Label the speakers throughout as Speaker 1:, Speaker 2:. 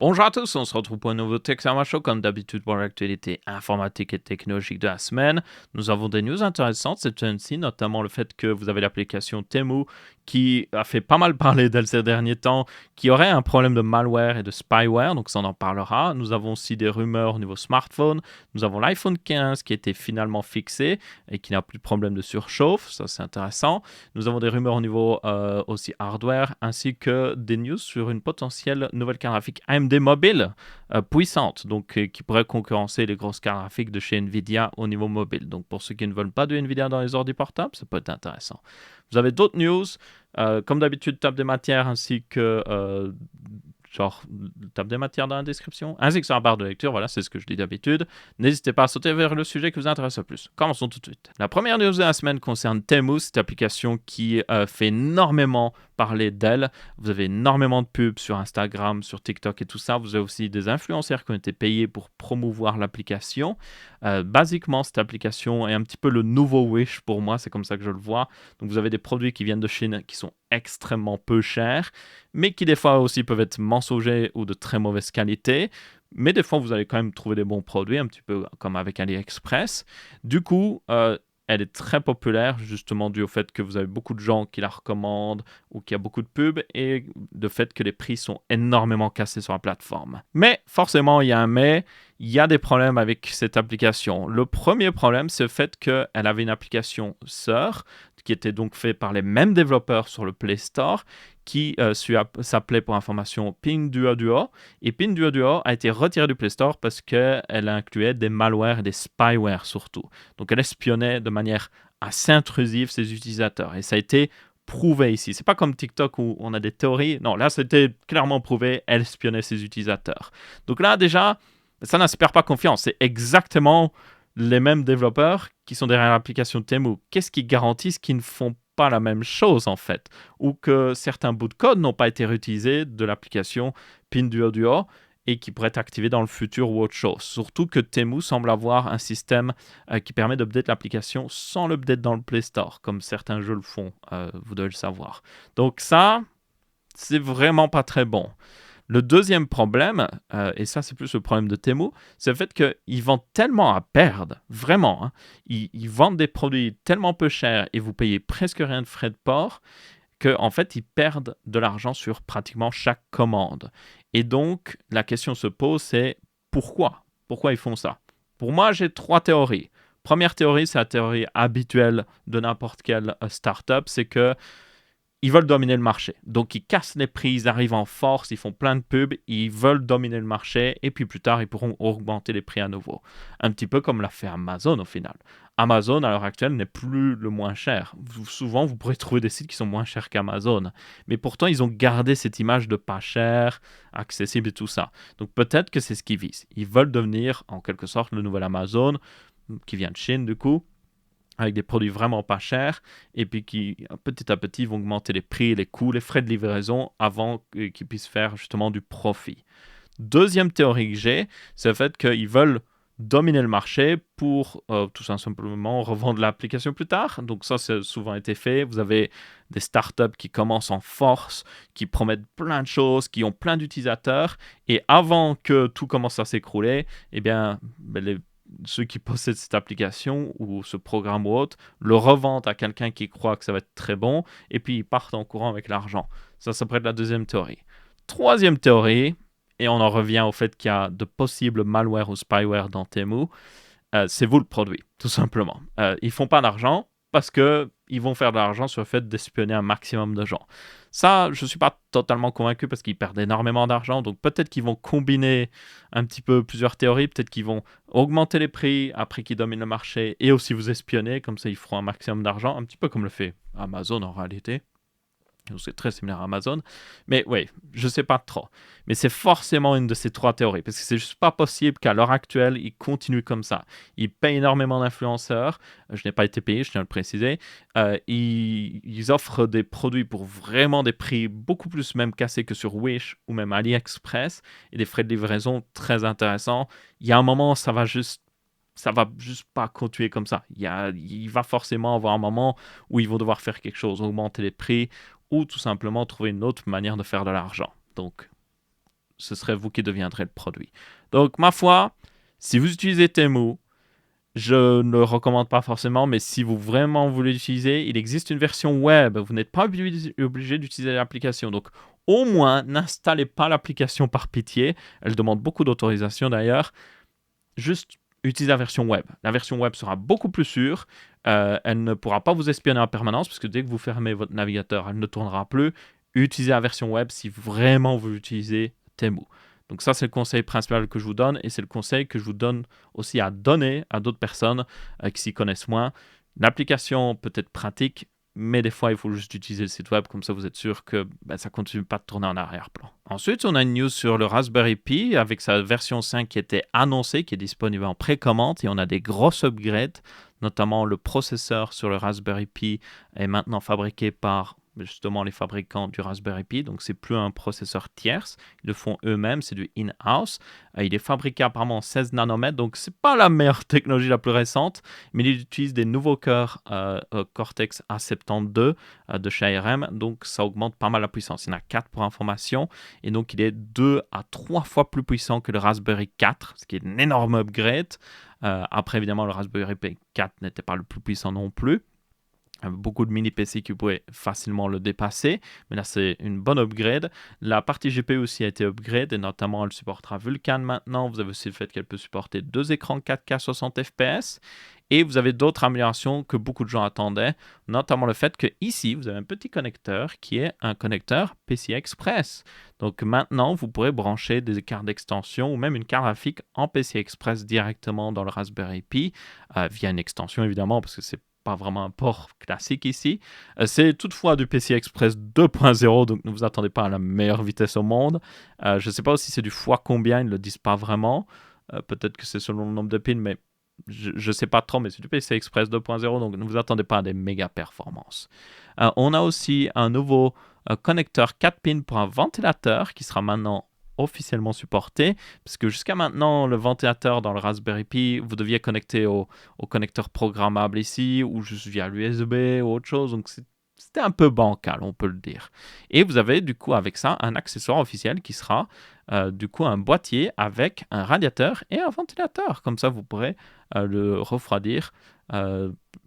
Speaker 1: Bonjour à tous, on se retrouve pour un nouveau Texama Show comme d'habitude pour l'actualité informatique et technologique de la semaine. Nous avons des news intéressantes cette semaine-ci, notamment le fait que vous avez l'application Temu qui a fait pas mal parler d'elle ces derniers temps, qui aurait un problème de malware et de spyware, donc ça on en parlera. Nous avons aussi des rumeurs au niveau smartphone. Nous avons l'iPhone 15 qui a été finalement fixé et qui n'a plus de problème de surchauffe, ça c'est intéressant. Nous avons des rumeurs au niveau aussi hardware, ainsi que des news sur une potentielle nouvelle carte graphique AMD mobile puissante, donc qui pourrait concurrencer les grosses cartes graphiques de chez Nvidia au niveau mobile. Donc pour ceux qui ne veulent pas de Nvidia dans les ordi portables, ça peut être intéressant. Vous avez d'autres news, comme d'habitude, table des matières ainsi que genre table des matières dans la description, ainsi que sur la barre de lecture, voilà, c'est ce que je dis d'habitude. N'hésitez pas à sauter vers le sujet qui vous intéresse le plus. Commençons tout de suite. La première news de la semaine concerne Temu, cette application qui fait énormément parler d'elle. Vous avez énormément de pubs sur Instagram, sur TikTok et tout ça. Vous avez aussi des influenceurs qui ont été payés pour promouvoir l'application. Basiquement, cette application est un petit peu le nouveau Wish pour moi, c'est comme ça que je le vois. Donc vous avez des produits qui viennent de Chine qui sont extrêmement peu chers, mais qui des fois aussi peuvent être mensongers ou de très mauvaise qualité. Mais des fois, vous allez quand même trouver des bons produits, un petit peu comme avec AliExpress. Du coup, elle est très populaire, justement dû au fait que vous avez beaucoup de gens qui la recommandent ou qu'il y a beaucoup de pubs et le fait que les prix sont énormément cassés sur la plateforme. Mais forcément, il y a un mais, il y a des problèmes avec cette application. Le premier problème, c'est le fait qu'elle avait une application sœur qui était donc faite par les mêmes développeurs sur le Play Store qui s'appelait pour information Pinduoduo. Et Pinduoduo a été retiré du Play Store parce qu'elle incluait des malwares et des spyware surtout. Donc elle espionnait de manière assez intrusive ses utilisateurs. Et ça a été prouvé ici. C'est pas comme TikTok où on a des théories. Non, là c'était clairement prouvé, elle espionnait ses utilisateurs. Donc là déjà, ça n'inspire pas confiance. C'est exactement les mêmes développeurs qui sont derrière l'application Temu. Qu'est-ce qui garantissent qu'ils ne font pas la même chose en fait, ou que certains bouts de code n'ont pas été réutilisés de l'application Pinduoduo et qui pourraient être activés dans le futur ou autre chose. Surtout que Temu semble avoir un système qui permet d'update l'application sans l'update dans le Play Store, comme certains jeux le font, vous devez le savoir. Donc ça, c'est vraiment pas très bon. Le deuxième problème, et ça c'est plus le problème de Temu, c'est le fait qu'ils vendent tellement à perdre, vraiment. Hein, ils vendent des produits tellement peu chers et vous payez presque rien de frais de port qu'en fait ils perdent de l'argent sur pratiquement chaque commande. Et donc la question se pose, c'est pourquoi? Pourquoi ils font ça? Pour moi j'ai trois théories. Première théorie, c'est la théorie habituelle de n'importe quelle startup, c'est que ils veulent dominer le marché. Donc, ils cassent les prix, ils arrivent en force, ils font plein de pubs, ils veulent dominer le marché et puis plus tard, ils pourront augmenter les prix à nouveau. Un petit peu comme l'a fait Amazon au final. Amazon, à l'heure actuelle, n'est plus le moins cher. Souvent, vous pourrez trouver des sites qui sont moins chers qu'Amazon. Mais pourtant, ils ont gardé cette image de pas cher, accessible et tout ça. Donc, peut-être que c'est ce qu'ils visent. Ils veulent devenir, en quelque sorte, le nouvel Amazon, qui vient de Chine, du coup, avec des produits vraiment pas chers, et puis qui, petit à petit, vont augmenter les prix, les coûts, les frais de livraison avant qu'ils puissent faire justement du profit. Deuxième théorie que j'ai, c'est le fait qu'ils veulent dominer le marché pour tout simplement revendre l'application plus tard. Donc ça, c'est souvent été fait. Vous avez des startups qui commencent en force, qui promettent plein de choses, qui ont plein d'utilisateurs, et avant que tout commence à s'écrouler, eh bien, ceux qui possèdent cette application ou ce programme ou autre le revendent à quelqu'un qui croit que ça va être très bon et puis ils partent en courant avec l'argent. Ça pourrait être la deuxième théorie. Troisième théorie, et on en revient au fait qu'il y a de possibles malware ou spyware dans Temu, c'est vous le produit, tout simplement. Ils font pas d'argent parce qu'ils vont faire de l'argent sur le fait d'espionner un maximum de gens. Ça, je ne suis pas totalement convaincu parce qu'ils perdent énormément d'argent. Donc peut-être qu'ils vont combiner un petit peu plusieurs théories. Peut-être qu'ils vont augmenter les prix après qu'ils dominent le marché et aussi vous espionner. Comme ça, ils feront un maximum d'argent. Un petit peu comme le fait Amazon en réalité. C'est très similaire à Amazon. Mais oui, je ne sais pas trop. Mais c'est forcément une de ces trois théories. Parce que c'est juste pas possible qu'à l'heure actuelle, ils continuent comme ça. Ils payent énormément d'influenceurs. Je n'ai pas été payé, je tiens à le préciser. Ils offrent des produits pour vraiment des prix beaucoup plus même cassés que sur Wish ou même AliExpress. Et des frais de livraison très intéressants. Il y a un moment, ça va juste pas continuer comme ça. Il va forcément avoir un moment où ils vont devoir faire quelque chose, augmenter les prix ou tout simplement trouver une autre manière de faire de l'argent. Donc, ce serait vous qui deviendrez le produit. Donc, ma foi, si vous utilisez Temu, je ne le recommande pas forcément, mais si vous vraiment voulez l'utiliser, il existe une version web. Vous n'êtes pas obligé d'utiliser l'application. Donc, au moins, n'installez pas l'application par pitié. Elle demande beaucoup d'autorisation d'ailleurs. Juste utilisez la version web. La version web sera beaucoup plus sûre. Elle ne pourra pas vous espionner en permanence, parce que dès que vous fermez votre navigateur, elle ne tournera plus. Utilisez la version web si vraiment vous utilisez Temu. Donc ça, c'est le conseil principal que je vous donne, et c'est le conseil que je vous donne aussi à donner à d'autres personnes qui s'y connaissent moins. L'application peut être pratique, mais des fois, il faut juste utiliser le site web, comme ça vous êtes sûr que ça ne continue pas de tourner en arrière-plan. Ensuite, on a une news sur le Raspberry Pi avec sa version 5 qui était annoncée, qui est disponible en précommande, et on a des grosses upgrades, notamment le processeur sur le Raspberry Pi est maintenant fabriqué par justement les fabricants du Raspberry Pi, donc c'est plus un processeur tierce, ils le font eux-mêmes, c'est du in-house. Il est fabriqué apparemment en 16 nanomètres, donc c'est pas la meilleure technologie la plus récente, mais il utilise des nouveaux cœurs Cortex A72 de chez ARM, donc ça augmente pas mal la puissance. Il y en a 4 pour information, et donc il est 2 à 3 fois plus puissant que le Raspberry 4, ce qui est une énorme upgrade. Après, évidemment, le Raspberry Pi 4 n'était pas le plus puissant non plus. Beaucoup de mini-PC qui pouvaient facilement le dépasser, mais là c'est une bonne upgrade. La partie GPU aussi a été upgrade, et notamment elle supportera Vulkan maintenant. Vous avez aussi le fait qu'elle peut supporter 2 écrans 4K 60 fps, et vous avez d'autres améliorations que beaucoup de gens attendaient, notamment le fait que ici vous avez un petit connecteur qui est un connecteur PCI Express. Donc maintenant vous pourrez brancher des cartes d'extension ou même une carte graphique en PCI Express directement dans le Raspberry Pi, via une extension évidemment, parce que c'est pas vraiment un port classique ici. C'est toutefois du PCI Express 2.0, donc ne vous attendez pas à la meilleure vitesse au monde. Je ne sais pas si c'est du fois combien, ils ne le disent pas vraiment. Peut-être que c'est selon le nombre de pins, mais je ne sais pas trop, mais c'est du PCI Express 2.0, donc ne vous attendez pas à des méga performances. On a aussi un nouveau connecteur 4 pins pour un ventilateur qui sera maintenant officiellement supporté, parce que jusqu'à maintenant, le ventilateur dans le Raspberry Pi, vous deviez connecter au connecteur programmable ici, ou juste via l'USB ou autre chose, donc c'était un peu bancal, on peut le dire. Et vous avez du coup avec ça un accessoire officiel qui sera du coup un boîtier avec un radiateur et un ventilateur, comme ça vous pourrez le refroidir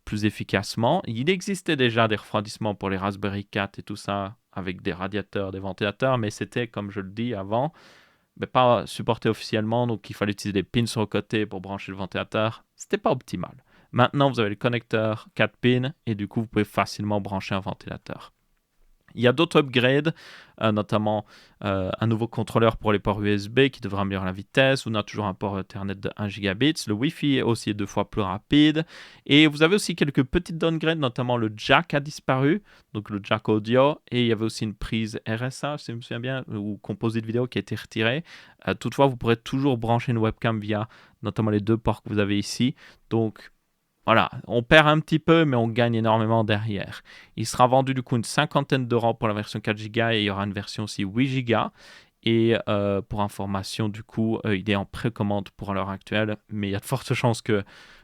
Speaker 1: plus efficacement. Il existait déjà des refroidissements pour les Raspberry 4 et tout ça, avec des radiateurs, des ventilateurs, mais c'était, comme je le dis avant, pas supporté officiellement, donc il fallait utiliser des pins sur le côté pour brancher le ventilateur. C'était pas optimal. Maintenant, vous avez le connecteur 4 pins, et du coup, vous pouvez facilement brancher un ventilateur. Il y a d'autres upgrades, notamment un nouveau contrôleur pour les ports USB qui devra améliorer la vitesse. On a toujours un port Ethernet de 1 gigabit. Le Wi-Fi est aussi 2 fois plus rapide. Et vous avez aussi quelques petites downgrades, notamment le jack a disparu, donc le jack audio. Et il y avait aussi une prise RSA, si je me souviens bien, ou composite vidéo qui a été retirée. Toutefois, vous pourrez toujours brancher une webcam via notamment les 2 ports que vous avez ici. Donc, voilà, on perd un petit peu, mais on gagne énormément derrière. Il sera vendu du coup une 50aine d'euros pour la version 4 Go, et il y aura une version aussi 8 Go. Et pour information, du coup, il est en précommande pour l'heure actuelle, mais il y a de fortes chances que,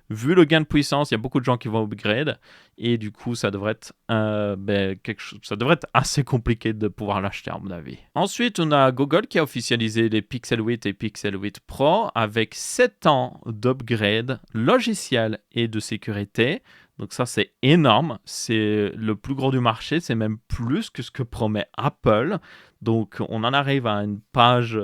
Speaker 1: vu le gain de puissance, il y a beaucoup de gens qui vont upgrade, et du coup, ça devrait être, ça devrait être assez compliqué de pouvoir l'acheter, à mon avis. Ensuite, on a Google qui a officialisé les Pixel 8 et Pixel 8 Pro avec 7 ans d'upgrade logiciel et de sécurité. Donc ça, c'est énorme. C'est le plus gros du marché. C'est même plus que ce que promet Apple. Donc on en arrive à une page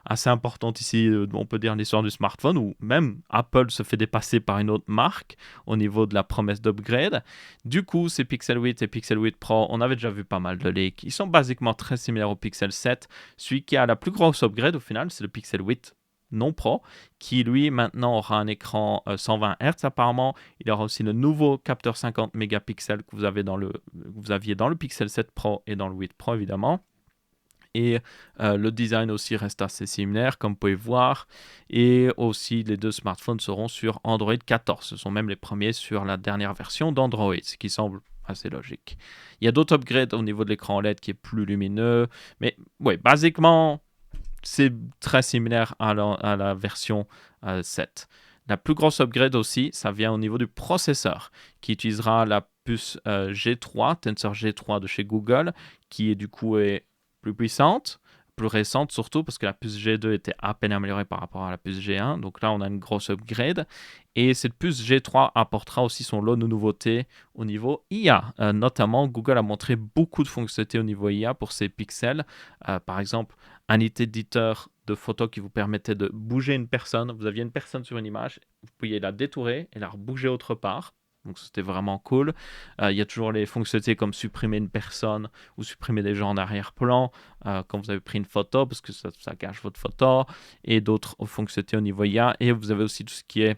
Speaker 1: assez importante ici, on peut dire l'histoire du smartphone, où même Apple se fait dépasser par une autre marque au niveau de la promesse d'upgrade. Du coup, ces Pixel 8 et Pixel 8 Pro, on avait déjà vu pas mal de leaks. Ils sont basiquement très similaires au Pixel 7. Celui qui a la plus grosse upgrade au final, c'est le Pixel 8 non Pro, qui lui maintenant aura un écran 120 Hz apparemment. Il aura aussi le nouveau capteur 50 mégapixels que vous aviez dans le Pixel 7 Pro et dans le 8 Pro évidemment. Et le design aussi reste assez similaire, comme vous pouvez voir. Et aussi, les 2 smartphones seront sur Android 14. Ce sont même les premiers sur la dernière version d'Android, ce qui semble assez logique. Il y a d'autres upgrades au niveau de l'écran OLED qui est plus lumineux. Mais oui, basiquement, c'est très similaire à la version 7. La plus grosse upgrade aussi, ça vient au niveau du processeur, qui utilisera la puce G3, Tensor G3 de chez Google, qui est du coup plus puissante, plus récente, surtout parce que la puce G2 était à peine améliorée par rapport à la puce G1. Donc là, on a une grosse upgrade. Et cette puce G3 apportera aussi son lot de nouveautés au niveau IA. Notamment, Google a montré beaucoup de fonctionnalités au niveau IA pour ses pixels. Par exemple, un éditeur de photos qui vous permettait de bouger une personne. Vous aviez une personne sur une image, vous pouviez la détourer et la rebouger autre part. Donc c'était vraiment cool. Il y a toujours les fonctionnalités comme supprimer une personne ou supprimer des gens en arrière-plan quand vous avez pris une photo parce que ça cache votre photo, et d'autres fonctionnalités au niveau IA. Et vous avez aussi tout ce qui est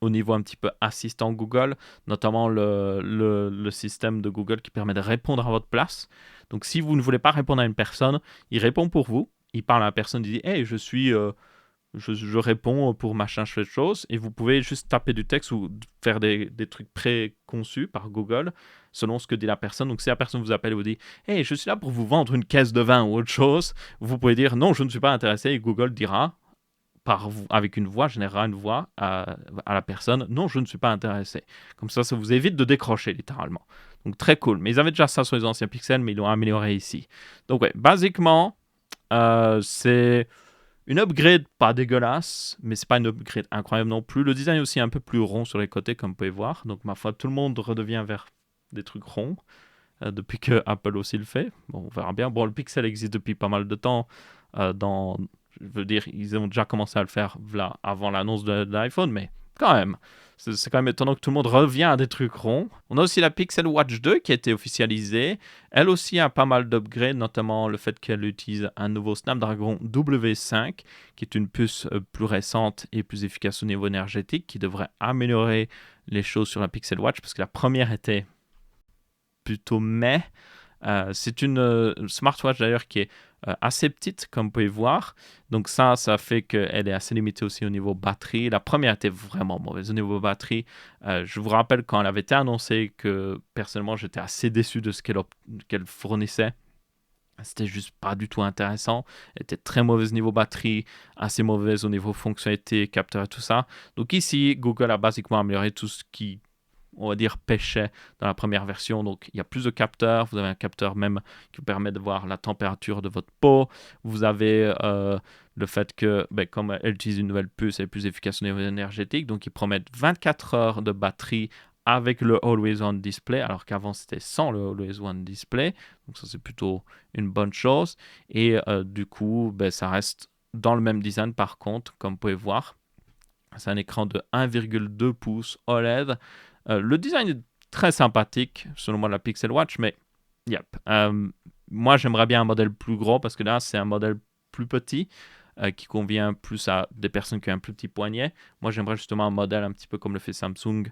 Speaker 1: au niveau un petit peu assistant Google, notamment le système de Google qui permet de répondre à votre place. Donc si vous ne voulez pas répondre à une personne, il répond pour vous. Il parle à la personne, il dit hey, je réponds pour machin chouette chose, et vous pouvez juste taper du texte ou faire des trucs préconçus par Google selon ce que dit la personne. Donc si la personne vous appelle et vous dit hey, je suis là pour vous vendre une caisse de vin ou autre chose, vous pouvez dire non, je ne suis pas intéressé, et Google dira avec une voix, générera une voix à la personne non, je ne suis pas intéressé. Comme ça vous évite de décrocher littéralement. Donc très cool. Mais ils avaient déjà ça sur les anciens Pixels, mais ils l'ont amélioré ici. Donc ouais, basiquement, c'est une upgrade pas dégueulasse, mais c'est pas une upgrade incroyable non plus. Le design est aussi un peu plus rond sur les côtés, comme vous pouvez voir. Donc ma foi, tout le monde redevient vers des trucs ronds depuis que Apple aussi le fait. Bon, on verra bien. Bon, le Pixel existe depuis pas mal de temps. Je veux dire, ils ont déjà commencé à le faire là, avant l'annonce de l'iPhone, mais quand même. C'est quand même étonnant que tout le monde revient à des trucs ronds. On a aussi la Pixel Watch 2 qui a été officialisée. Elle aussi a pas mal d'upgrades, notamment le fait qu'elle utilise un nouveau Snapdragon W5, qui est une puce plus récente et plus efficace au niveau énergétique, qui devrait améliorer les choses sur la Pixel Watch, parce que la première était plutôt meh. C'est une smartwatch d'ailleurs qui est assez petite, comme vous pouvez voir. Donc ça fait qu'elle est assez limitée aussi au niveau batterie. La première était vraiment mauvaise au niveau batterie. Je vous rappelle quand elle avait été annoncée que personnellement j'étais assez déçu de ce qu'elle fournissait. C'était juste pas du tout intéressant. Elle était très mauvaise niveau batterie, assez mauvaise au niveau fonctionnalité, capteur et tout ça. Donc ici, Google a basiquement amélioré tout ce qui, on va dire, pêchait dans la première version. Donc il y a plus de capteurs. Vous avez un capteur même qui vous permet de voir la température de votre peau. Vous avez le fait que, comme elle utilise une nouvelle puce, elle est plus efficace au niveau énergétique. Donc ils promettent 24 heures de batterie avec le Always On Display, alors qu'avant c'était sans le Always On Display. Donc ça c'est plutôt une bonne chose. Et du coup, ça reste dans le même design par contre, comme vous pouvez voir. C'est un écran de 1,2 pouces OLED. Le design est très sympathique, selon moi, de la Pixel Watch, mais yep. Moi, j'aimerais bien un modèle plus gros, parce que là, c'est un modèle plus petit, qui convient plus à des personnes qui ont un plus petit poignet. Moi, j'aimerais justement un modèle un petit peu comme le fait Samsung,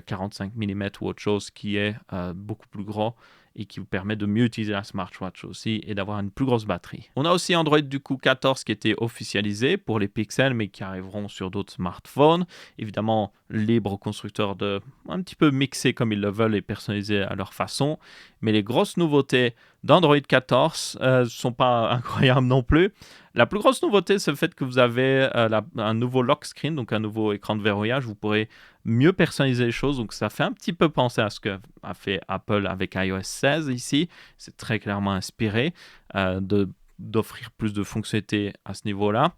Speaker 1: 45 mm ou autre chose, qui est beaucoup plus gros et qui vous permet de mieux utiliser la smartwatch aussi et d'avoir une plus grosse batterie. On a aussi Android du coup 14 qui était officialisé pour les Pixels, mais qui arriveront sur d'autres smartphones. Évidemment, libre aux constructeurs de un petit peu mixer comme ils le veulent et personnaliser à leur façon. Mais les grosses nouveautés d'Android 14 ne sont pas incroyables non plus. La plus grosse nouveauté, c'est le fait que vous avez un nouveau lock screen, donc un nouveau écran de verrouillage. Vous pourrez mieux personnaliser les choses. Donc ça fait un petit peu penser à ce qu'a fait Apple avec iOS 16 ici. C'est très clairement inspiré d'offrir plus de fonctionnalités à ce niveau-là.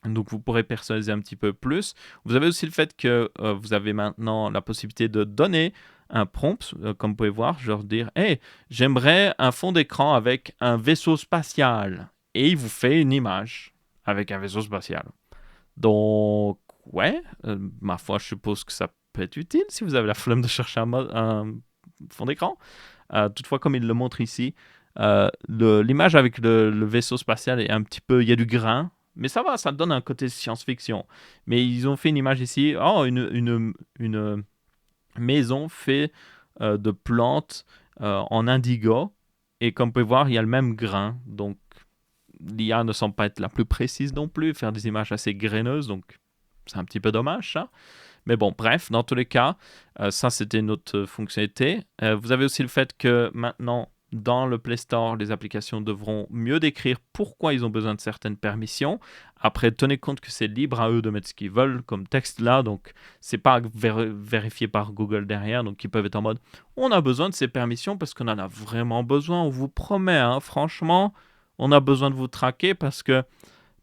Speaker 1: Donc vous pourrez personnaliser un petit peu plus. Vous avez aussi le fait que vous avez maintenant la possibilité de donner un prompt, comme vous pouvez voir, genre dire « Hey, j'aimerais un fond d'écran avec un vaisseau spatial. » Et il vous fait une image avec un vaisseau spatial. Donc, ouais, ma foi, je suppose que ça peut être utile si vous avez la flemme de chercher un fond d'écran. Toutefois, comme il le montre ici, l'image avec le vaisseau spatial est un petit peu... Il y a du grain, mais ça va, ça donne un côté science-fiction. Mais ils ont fait une image ici, une maison faite de plantes en indigo. Et comme vous pouvez voir, il y a le même grain. Donc, l'IA ne semble pas être la plus précise non plus, faire des images assez graineuses. Donc, c'est un petit peu dommage, ça. Mais bon, bref, dans tous les cas, ça, c'était notre fonctionnalité. Vous avez aussi le fait que maintenant, dans le Play Store, les applications devront mieux décrire pourquoi ils ont besoin de certaines permissions. Après, tenez compte que c'est libre à eux de mettre ce qu'ils veulent comme texte là, donc c'est pas vérifié par Google derrière, donc ils peuvent être en mode on a besoin de ces permissions parce qu'on en a vraiment besoin, on vous promet, hein, franchement, on a besoin de vous traquer parce que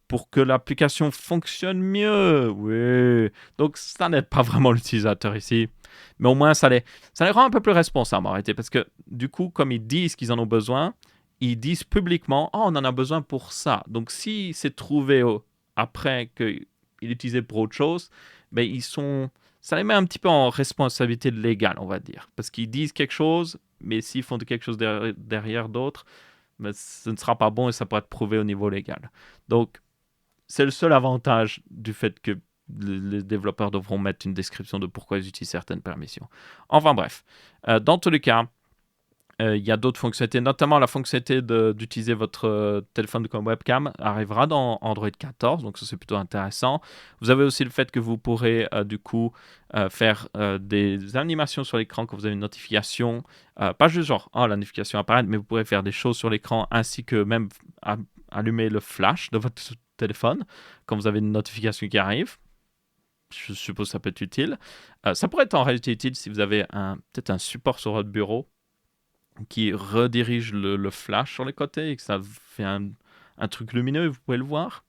Speaker 1: pour que l'application fonctionne mieux. Oui. Donc, ça n'aide pas vraiment l'utilisateur ici. Mais au moins, ça les rend un peu plus responsables en réalité. Parce que du coup, comme ils disent qu'ils en ont besoin, ils disent publiquement, oh, on en a besoin pour ça. Donc, si c'est trouvé après qu'il est utilisé pour autre chose, ben, ça les met un petit peu en responsabilité légale, on va dire. Parce qu'ils disent quelque chose, mais s'ils font quelque chose derrière d'autres, ben, ce ne sera pas bon et ça pourrait être prouvé au niveau légal. Donc, c'est le seul avantage du fait que les développeurs devront mettre une description de pourquoi ils utilisent certaines permissions. Enfin bref, dans tous les cas, il y a d'autres fonctionnalités, notamment la fonctionnalité d'utiliser votre téléphone comme webcam arrivera dans Android 14, donc ça c'est plutôt intéressant. Vous avez aussi le fait que vous pourrez du coup faire des animations sur l'écran quand vous avez une notification, pas juste genre la notification apparaît, mais vous pourrez faire des choses sur l'écran ainsi que même allumer le flash de votre téléphone quand vous avez une notification qui arrive. Je suppose que ça peut être utile. Ça pourrait être en réalité utile si vous avez peut-être un support sur votre bureau qui redirige le flash sur les côtés et que ça fait un truc lumineux, vous pouvez le voir.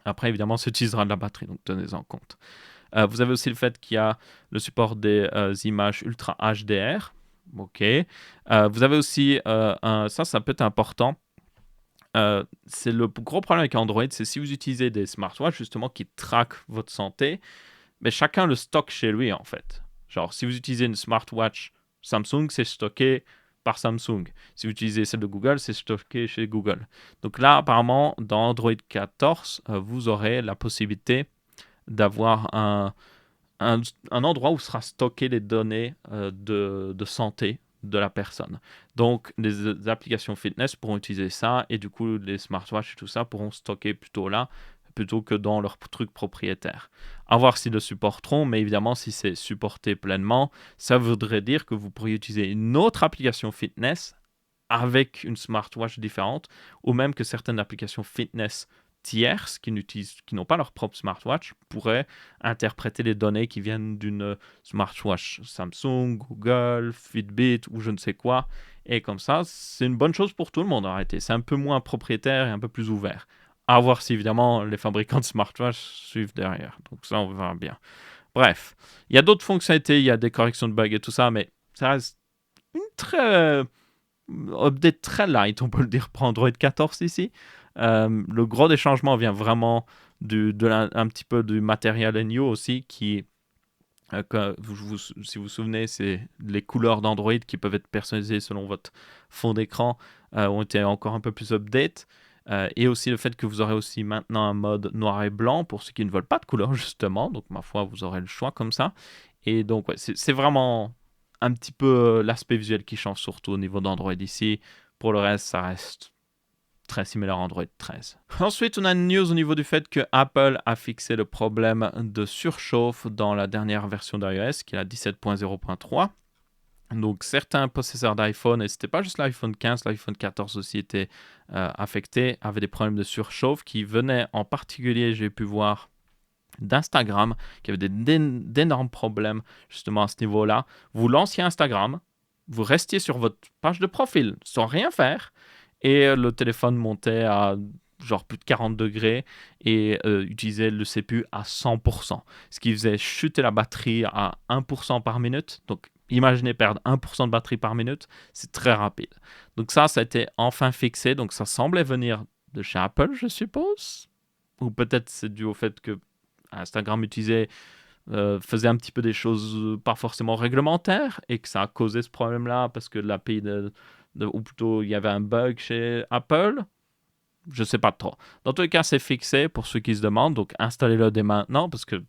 Speaker 1: Après, évidemment, ça utilisera de la batterie, donc tenez-en compte. Vous avez aussi le fait qu'il y a le support des images Ultra HDR. OK. Vous avez aussi, ça peut être important. C'est le gros problème avec Android, c'est si vous utilisez des smartwatches justement qui traquent votre santé, mais chacun le stocke chez lui en fait. Genre, si vous utilisez une smartwatch Samsung, c'est stocké par Samsung. Si vous utilisez celle de Google, c'est stocké chez Google. Donc là, apparemment, dans Android 14, vous aurez la possibilité d'avoir un endroit où sera stocké les données de santé de la personne. Donc, les applications fitness pourront utiliser ça et du coup, les smartwatches et tout ça pourront stocker plutôt là plutôt que dans leur truc propriétaire. À voir s'ils le supporteront, mais évidemment, si c'est supporté pleinement, ça voudrait dire que vous pourriez utiliser une autre application fitness avec une smartwatch différente, ou même que certaines applications fitness tierces qui n'ont pas leur propre smartwatch pourraient interpréter les données qui viennent d'une smartwatch Samsung, Google, Fitbit ou je ne sais quoi. Et comme ça, c'est une bonne chose pour tout le monde en réalité. C'est un peu moins propriétaire et un peu plus ouvert. À voir si évidemment les fabricants de smartwatches suivent derrière. Donc ça, on verra bien. Bref, il y a d'autres fonctionnalités, il y a des corrections de bugs et tout ça, mais ça reste une update très light, on peut le dire, pour Android 14 ici. Le gros des changements vient vraiment un petit peu du matériel NU aussi, qui, si vous vous souvenez, c'est les couleurs d'Android qui peuvent être personnalisées selon votre fond d'écran, ont été encore un peu plus update. Et aussi le fait que vous aurez aussi maintenant un mode noir et blanc pour ceux qui ne veulent pas de couleur justement, donc ma foi vous aurez le choix comme ça. Et donc ouais, c'est vraiment un petit peu l'aspect visuel qui change surtout au niveau d'Android ici. Pour le reste, ça reste très similaire à Android 13. Ensuite, on a une news au niveau du fait que Apple a fixé le problème de surchauffe dans la dernière version d'iOS, qui est la 17.0.3. Donc certains possesseurs d'iPhone, et c'était pas juste l'iPhone 15, l'iPhone 14 aussi était affecté, avaient des problèmes de surchauffe qui venaient en particulier, j'ai pu voir, d'Instagram, qui avait d'énormes problèmes justement à ce niveau-là. Vous lanciez Instagram, vous restiez sur votre page de profil sans rien faire, et le téléphone montait à genre plus de 40 degrés et utilisait le CPU à 100%, ce qui faisait chuter la batterie à 1% par minute. Donc imaginez perdre 1% de batterie par minute, c'est très rapide. Donc ça a été enfin fixé, donc ça semblait venir de chez Apple, je suppose. Ou peut-être c'est dû au fait que Instagram faisait un petit peu des choses pas forcément réglementaires et que ça a causé ce problème-là parce que l'API ou plutôt il y avait un bug chez Apple. Je sais pas trop. Dans tous les cas, c'est fixé pour ceux qui se demandent, donc installez-le dès maintenant parce que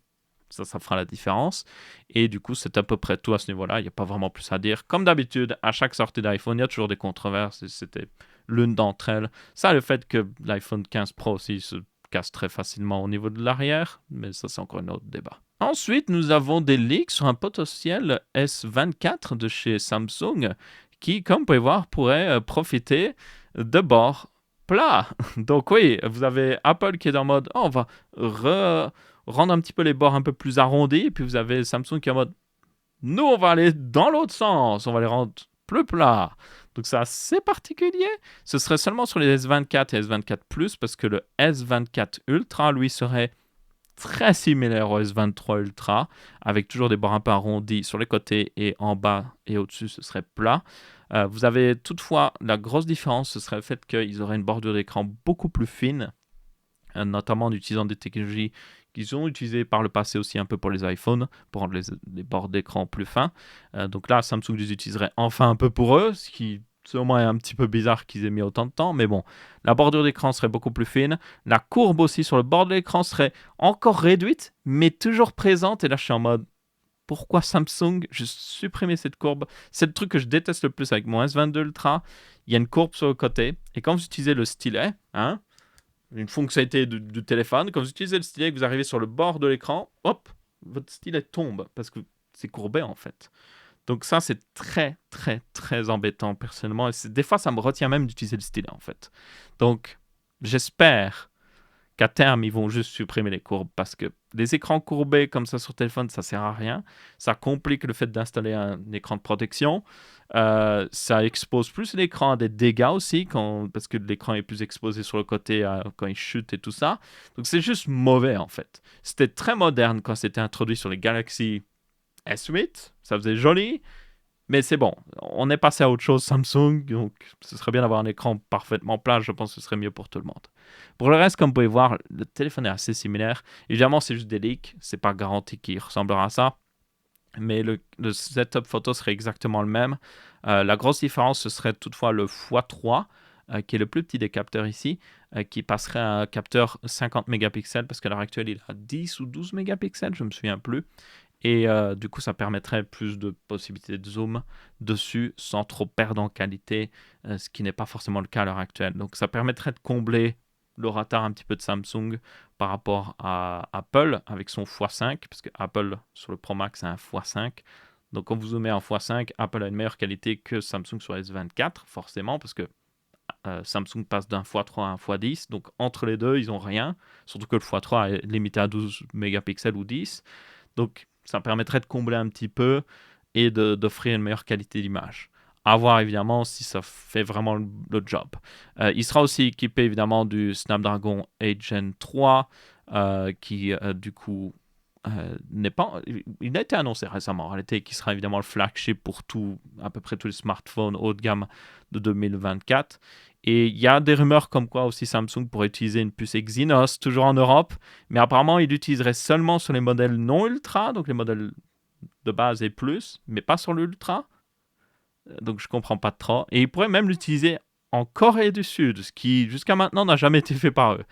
Speaker 1: ça fera la différence. Et du coup, c'est à peu près tout à ce niveau-là. Il n'y a pas vraiment plus à dire. Comme d'habitude, à chaque sortie d'iPhone, il y a toujours des controverses et c'était l'une d'entre elles. Ça, le fait que l'iPhone 15 Pro aussi se casse très facilement au niveau de l'arrière, mais ça, c'est encore un autre débat. Ensuite, nous avons des leaks sur un potentiel S24 de chez Samsung qui, comme vous pouvez voir, pourrait profiter de bords plats. Donc oui, vous avez Apple qui est en mode on va rendre un petit peu les bords un peu plus arrondis, et puis vous avez Samsung qui est en mode nous, on va aller dans l'autre sens, on va les rendre plus plats. Donc c'est assez particulier. Ce serait seulement sur les S24 et S24 Plus parce que le S24 Ultra, lui, serait très similaire au S23 Ultra, avec toujours des bords un peu arrondis sur les côtés et en bas et au-dessus, ce serait plat. Vous avez toutefois la grosse différence, ce serait le fait qu'ils auraient une bordure d'écran beaucoup plus fine, notamment en utilisant des technologies qu'ils ont utilisées par le passé aussi un peu pour les iPhones, pour rendre les bords d'écran plus fins. Donc là, Samsung les utiliserait enfin un peu pour eux, ce qui selon moi est un petit peu bizarre qu'ils aient mis autant de temps, mais bon, la bordure d'écran serait beaucoup plus fine, la courbe aussi sur le bord de l'écran serait encore réduite, mais toujours présente, et là je suis en mode, pourquoi Samsung juste supprimer cette courbe? C'est le truc que je déteste le plus avec mon S22 Ultra, il y a une courbe sur le côté, et quand vous utilisez le stylet, une fonctionnalité du téléphone, quand vous utilisez le stylet et que vous arrivez sur le bord de l'écran, hop, votre stylet tombe, parce que c'est courbé en fait. Donc ça, c'est très, très, très embêtant personnellement. Et des fois, ça me retient même d'utiliser le stylet en fait. Donc, j'espère qu'à terme, ils vont juste supprimer les courbes parce que des écrans courbés comme ça sur téléphone, ça sert à rien. Ça complique le fait d'installer un écran de protection. Ça expose plus l'écran à des dégâts aussi parce que l'écran est plus exposé sur le côté quand il chute et tout ça. Donc, c'est juste mauvais en fait. C'était très moderne quand c'était introduit sur les Galaxy S8, ça faisait joli, mais c'est bon. On est passé à autre chose, Samsung, donc ce serait bien d'avoir un écran parfaitement plat, je pense que ce serait mieux pour tout le monde. Pour le reste, comme vous pouvez voir, le téléphone est assez similaire. Évidemment, c'est juste des leaks, c'est pas garanti qu'il ressemblera à ça, mais le setup photo serait exactement le même. La grosse différence, ce serait toutefois le x3, qui est le plus petit des capteurs ici, qui passerait à un capteur 50 mégapixels, parce qu'à l'heure actuelle, il a 10 ou 12 mégapixels, je ne me souviens plus. Et du coup, ça permettrait plus de possibilités de zoom dessus sans trop perdre en qualité, ce qui n'est pas forcément le cas à l'heure actuelle. Donc, ça permettrait de combler le retard un petit peu de Samsung par rapport à Apple avec son x5, parce que Apple sur le Pro Max a un x5. Donc, quand vous zoomez en x5, Apple a une meilleure qualité que Samsung sur S24, forcément, parce que Samsung passe d'un x3 à un x10. Donc, entre les deux, ils n'ont rien. Surtout que le x3 est limité à 12 mégapixels ou 10. Donc, ça permettrait de combler un petit peu et d'offrir une meilleure qualité d'image. À voir évidemment si ça fait vraiment le job. Il sera aussi équipé évidemment du Snapdragon 8 Gen 3 qui du coup n'est pas... Il a été annoncé récemment en réalité, qui sera évidemment le flagship pour à peu près tous les smartphones haut de gamme de 2024. Et il y a des rumeurs comme quoi aussi Samsung pourrait utiliser une puce Exynos, toujours en Europe, mais apparemment il l'utiliserait seulement sur les modèles non ultra, donc les modèles de base et plus, mais pas sur l'ultra. Donc je comprends pas trop. Et il pourrait même l'utiliser en Corée du Sud, ce qui jusqu'à maintenant n'a jamais été fait par eux.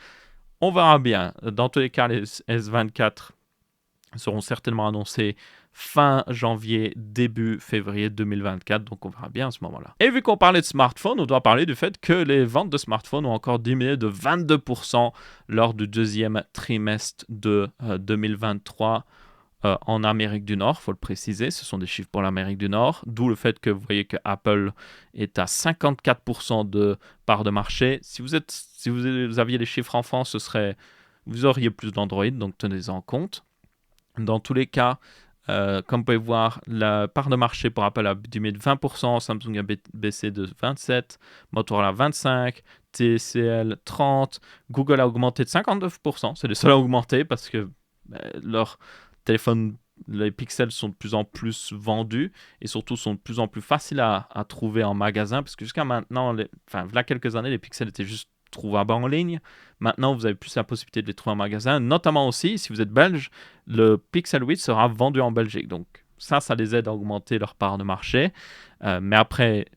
Speaker 1: On verra bien. Dans tous les cas, les S24 seront certainement annoncés fin janvier, début février 2024, donc on verra bien à ce moment-là. Et vu qu'on parlait de smartphones, on doit parler du fait que les ventes de smartphones ont encore diminué de 22% lors du deuxième trimestre de 2023 en Amérique du Nord, il faut le préciser, ce sont des chiffres pour l'Amérique du Nord, d'où le fait que vous voyez que Apple est à 54% de part de marché. Si vous aviez les chiffres en France, vous auriez plus d'Android, donc tenez-en compte. Dans tous les cas, comme vous pouvez voir, la part de marché pour Apple a diminué de 20%, Samsung a baissé de 27%, Motorola 25%, TCL 30%, Google a augmenté de 59%, c'est les seuls à augmenter parce que leurs téléphones, les pixels sont de plus en plus vendus et surtout sont de plus en plus faciles à trouver en magasin parce que jusqu'à maintenant, il y a quelques années, les pixels étaient juste trouvables en ligne. Maintenant, vous avez plus la possibilité de les trouver en magasin. Notamment aussi, si vous êtes belge, le Pixel 8 sera vendu en Belgique. Donc ça les aide à augmenter leur part de marché. Mais après,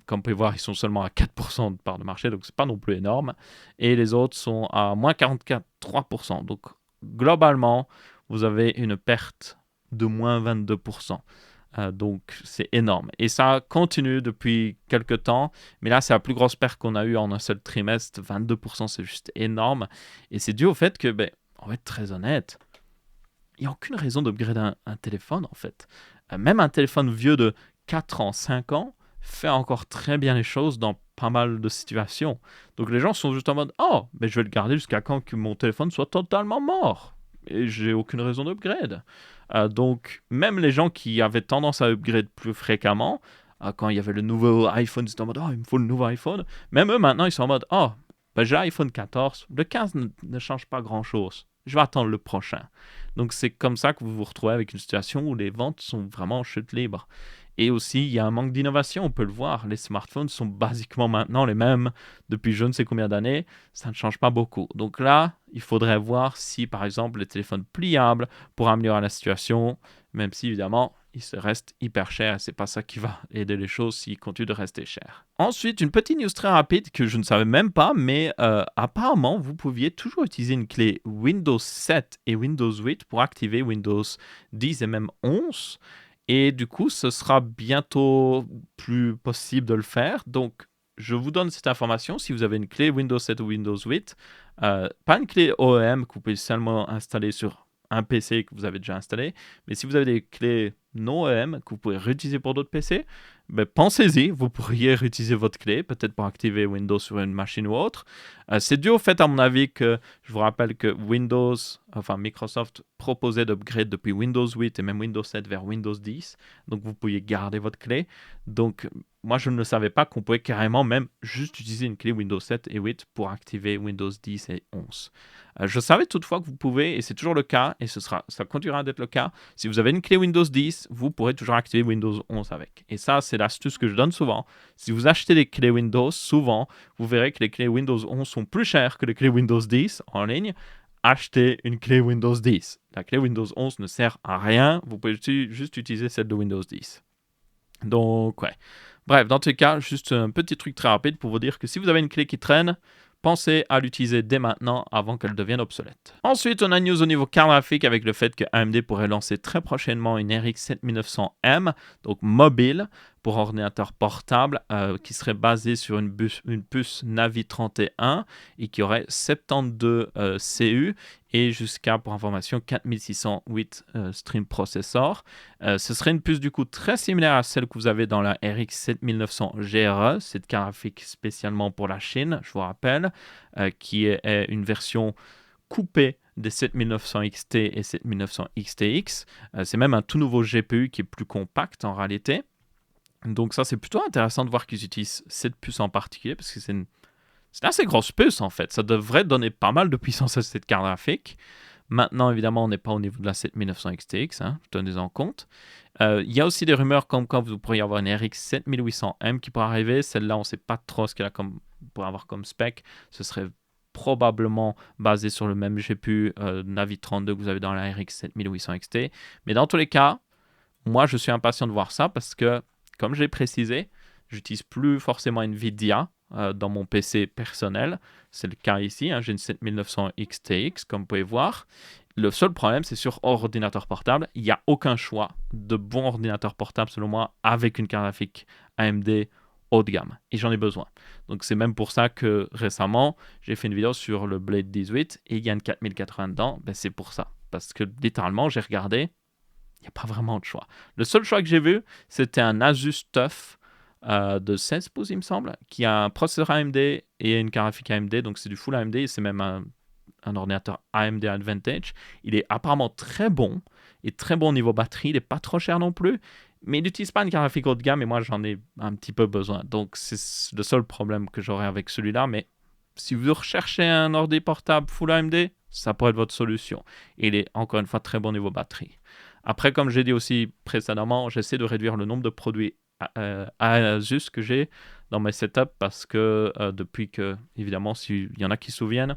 Speaker 1: comme vous pouvez voir, ils sont seulement à 4% de part de marché, donc c'est pas non plus énorme. Et les autres sont à moins 43%. Donc globalement, vous avez une perte de moins 22%. Donc c'est énorme. Et ça continue depuis quelques temps. Mais là, c'est la plus grosse perte qu'on a eue en un seul trimestre. 22%, c'est juste énorme. Et c'est dû au fait que, on va être très honnête, il n'y a aucune raison d'upgrader un téléphone, en fait. Même un téléphone vieux de 4 ans, 5 ans, fait encore très bien les choses dans pas mal de situations. Donc les gens sont juste en mode « Oh, mais je vais le garder jusqu'à quand que mon téléphone soit totalement mort. » Et j'ai aucune raison d'upgrade. Donc même les gens qui avaient tendance à upgrade plus fréquemment, quand il y avait le nouveau iPhone, ils étaient en mode oh, il me faut le nouveau iPhone. Même eux, maintenant, ils sont en mode oh, ben, j'ai l'iPhone 14, le 15 ne change pas grand-chose. Je vais attendre le prochain. Donc, c'est comme ça que vous vous retrouvez avec une situation où les ventes sont vraiment en chute libre. Et aussi, il y a un manque d'innovation, on peut le voir. Les smartphones sont basiquement maintenant les mêmes depuis je ne sais combien d'années. Ça ne change pas beaucoup. Donc là, il faudrait voir si, par exemple, les téléphones pliables pourraient améliorer la situation, même si, évidemment, ils se restent hyper chers. Et c'est pas ça qui va aider les choses s'ils continuent de rester chers. Ensuite, une petite news très rapide que je ne savais même pas, mais apparemment, vous pouviez toujours utiliser une clé Windows 7 et Windows 8 pour activer Windows 10 et même 11. Et du coup, ce sera bientôt plus possible de le faire. Donc, je vous donne cette information. Si vous avez une clé Windows 7 ou Windows 8, pas une clé OEM que vous pouvez seulement installer sur un PC que vous avez déjà installé, mais si vous avez des clés non OEM que vous pouvez réutiliser pour d'autres PC, ben, pensez-y, vous pourriez réutiliser votre clé, peut-être pour activer Windows sur une machine ou autre. C'est dû au fait, à mon avis, que je vous rappelle que Microsoft proposait d'upgrade depuis Windows 8 et même Windows 7 vers Windows 10, donc vous pouviez garder votre clé. Donc, moi, je ne savais pas qu'on pouvait carrément même juste utiliser une clé Windows 7 et 8 pour activer Windows 10 et 11. Je savais toutefois que vous pouvez, et c'est toujours le cas, et ça continuera d'être le cas. Si vous avez une clé Windows 10, vous pourrez toujours activer Windows 11 avec. Et ça, c'est l'astuce que je donne souvent. Si vous achetez des clés Windows, souvent, vous verrez que les clés Windows 11 sont plus chères que les clés Windows 10 en ligne. Achetez une clé Windows 10. La clé Windows 11 ne sert à rien. Vous pouvez juste utiliser celle de Windows 10. Donc, ouais. Bref, dans tous les cas, juste un petit truc très rapide pour vous dire que si vous avez une clé qui traîne, pensez à l'utiliser dès maintenant avant qu'elle devienne obsolète. Ensuite, on a une news au niveau carte graphique avec le fait que AMD pourrait lancer très prochainement une RX 7900M, donc mobile, pour ordinateur portable, qui serait basée sur une puce Navi 31 et qui aurait 72 CU et jusqu'à, pour information, 4608 stream processor. Ce serait une puce du coup très similaire à celle que vous avez dans la RX 7900 GRE, cette carte graphique spécialement pour la Chine, je vous rappelle, qui est une version coupée des 7900 XT et 7900 XTX. C'est même un tout nouveau GPU qui est plus compact en réalité. Donc ça, c'est plutôt intéressant de voir qu'ils utilisent cette puce en particulier, parce que c'est une assez grosse puce en fait. Ça devrait donner pas mal de puissance à cette carte graphique. Maintenant, évidemment, on n'est pas au niveau de la 7900 XTX, tenez-en compte. Il y a aussi des rumeurs comme quoi vous pourriez avoir une RX 7800M qui pourrait arriver. Celle-là, on ne sait pas trop ce qu'elle a pour avoir comme spec. Ce serait probablement basé sur le même GPU Navi 32 que vous avez dans la RX 7800 XT. Mais dans tous les cas, moi, je suis impatient de voir ça parce que, comme j'ai précisé, j'utilise plus forcément NVIDIA dans mon PC personnel. C'est le cas ici, j'ai une 7900 XTX, comme vous pouvez voir. Le seul problème, c'est sur ordinateur portable. Il n'y a aucun choix de bon ordinateur portable, selon moi, avec une carte graphique AMD haut de gamme. Et j'en ai besoin. Donc, c'est même pour ça que récemment, j'ai fait une vidéo sur le Blade 18 et il y a une 4080 dedans. Ben, c'est pour ça. Parce que littéralement, j'ai regardé. Il n'y a pas vraiment de choix. Le seul choix que j'ai vu, c'était un Asus TUF de 16 pouces, il me semble, qui a un processeur AMD et une carte graphique AMD. Donc, c'est du full AMD. C'est même un ordinateur AMD Advantage. Il est apparemment très bon et très bon niveau batterie. Il n'est pas trop cher non plus. Mais il n'utilise pas une carte graphique haut de gamme et moi, j'en ai un petit peu besoin. Donc, c'est le seul problème que j'aurai avec celui-là. Mais si vous recherchez un ordi portable full AMD, ça pourrait être votre solution. Et il est encore une fois très bon niveau batterie. Après, comme j'ai dit aussi précédemment, j'essaie de réduire le nombre de produits Asus que j'ai dans mes setups parce que depuis que, évidemment, s'il y en a qui se souviennent,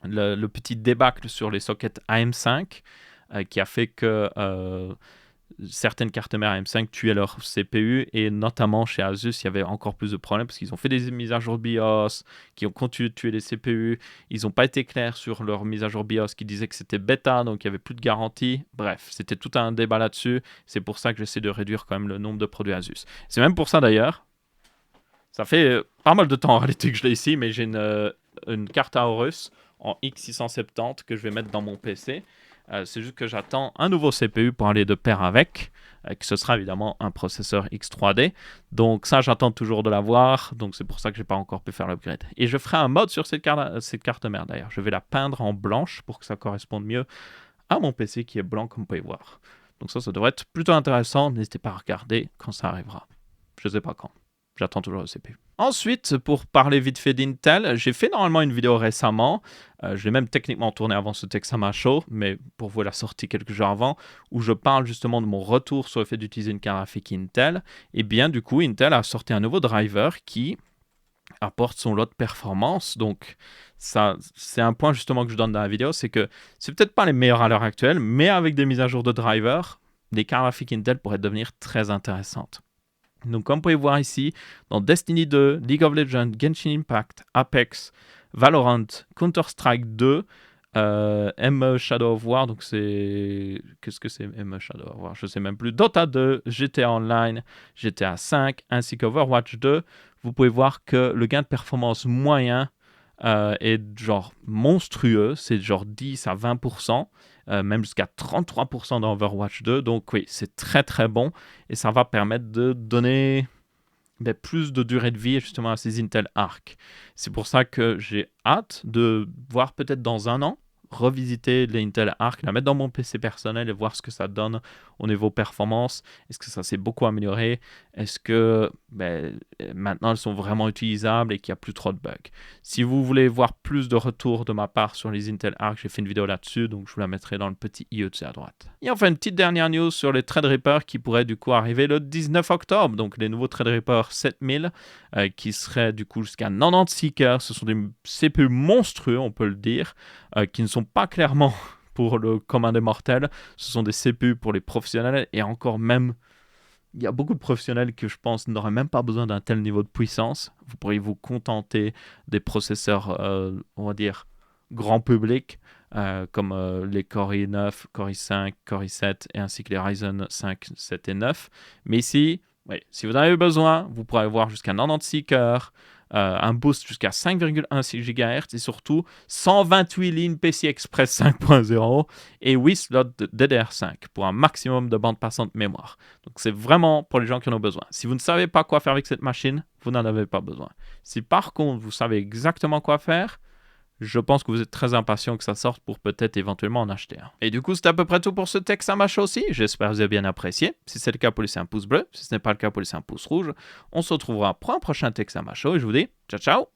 Speaker 1: le petit débâcle sur les sockets AM5 qui a fait que certaines cartes mères AM5 tuaient leur CPU et notamment chez Asus il y avait encore plus de problèmes parce qu'ils ont fait des mises à jour BIOS qui ont continué de tuer les CPU. Ils n'ont pas été clairs sur leur mise à jour BIOS qui disait que c'était bêta donc il n'y avait plus de garantie. Bref, c'était tout un débat là-dessus. C'est pour ça que j'essaie de réduire quand même le nombre de produits Asus. C'est même pour ça d'ailleurs, ça fait pas mal de temps en réalité que je l'ai ici, mais j'ai une carte Aorus en X670 que je vais mettre dans mon PC. C'est juste que j'attends un nouveau CPU pour aller de pair avec, que ce sera évidemment un processeur X3D. Donc ça, j'attends toujours de l'avoir, donc c'est pour ça que je n'ai pas encore pu faire l'upgrade. Et je ferai un mode sur cette carte mère d'ailleurs. Je vais la peindre en blanche pour que ça corresponde mieux à mon PC qui est blanc comme vous pouvez voir. Donc ça devrait être plutôt intéressant. N'hésitez pas à regarder quand ça arrivera. je ne sais pas quand. J'attends toujours le CPU. Ensuite, pour parler vite fait d'Intel, j'ai fait normalement une vidéo récemment. Je l'ai même techniquement tourné avant ce Texama Show, mais pour vous la sortie quelques jours avant, où je parle justement de mon retour sur le fait d'utiliser une carte graphique Intel. Et bien du coup, Intel a sorti un nouveau driver qui apporte son lot de performance. Donc ça, c'est un point justement que je donne dans la vidéo, c'est que c'est peut-être pas les meilleurs à l'heure actuelle, mais avec des mises à jour de driver, les cartes graphiques Intel pourraient devenir très intéressantes. Donc comme vous pouvez voir ici, dans Destiny 2, League of Legends, Genshin Impact, Apex, Valorant, Counter-Strike 2, ME Shadow of War, donc c'est... Qu'est-ce que c'est ME Shadow of War? Je ne sais même plus. Dota 2, GTA Online, GTA 5, ainsi qu'Overwatch 2, vous pouvez voir que le gain de performance moyen est genre monstrueux, c'est genre 10 à 20%, même jusqu'à 33% dans Overwatch 2. Donc oui, c'est très très bon et ça va permettre de donner plus de durée de vie justement à ces Intel Arc. C'est pour ça que j'ai hâte de voir peut-être dans un an revisiter les Intel Arc, la mettre dans mon PC personnel et voir ce que ça donne au niveau performance. Est-ce que ça s'est beaucoup amélioré? Est-ce que maintenant elles sont vraiment utilisables et qu'il n'y a plus trop de bugs? Si vous voulez voir plus de retours de ma part sur les Intel Arc, j'ai fait une vidéo là-dessus, donc je vous la mettrai dans le petit IEC à droite. Et enfin, une petite dernière news sur les Threadripper qui pourraient du coup arriver le 19 octobre, donc les nouveaux Threadripper 7000 qui seraient du coup jusqu'à 96 cœurs. Ce sont des CPU monstrueux, on peut le dire, qui ne sont pas clairement pour le commun des mortels. Ce sont des CPU pour les professionnels et encore même, il y a beaucoup de professionnels que je pense n'auraient même pas besoin d'un tel niveau de puissance. Vous pourriez vous contenter des processeurs, on va dire, grand public, comme les Core i9, Core i5, Core i7 et ainsi que les Ryzen 5, 7 et 9. Mais ici, oui, si vous en avez besoin, vous pourrez avoir jusqu'à 96 cœurs, un boost jusqu'à 5,16 GHz et surtout 128 lignes PCI Express 5.0 et 8 slots DDR5 pour un maximum de bande passante mémoire. Donc c'est vraiment pour les gens qui en ont besoin. Si vous ne savez pas quoi faire avec cette machine, vous n'en avez pas besoin. Si par contre vous savez exactement quoi faire, je pense que vous êtes très impatient que ça sorte pour peut-être éventuellement en acheter un. Et du coup, c'est à peu près tout pour ce Texama Show aussi. J'espère que vous avez bien apprécié. Si c'est le cas, vous pouvez laisser un pouce bleu. Si ce n'est pas le cas, vous pouvez laisser un pouce rouge. On se retrouvera pour un prochain Texama Show et je vous dis ciao ciao.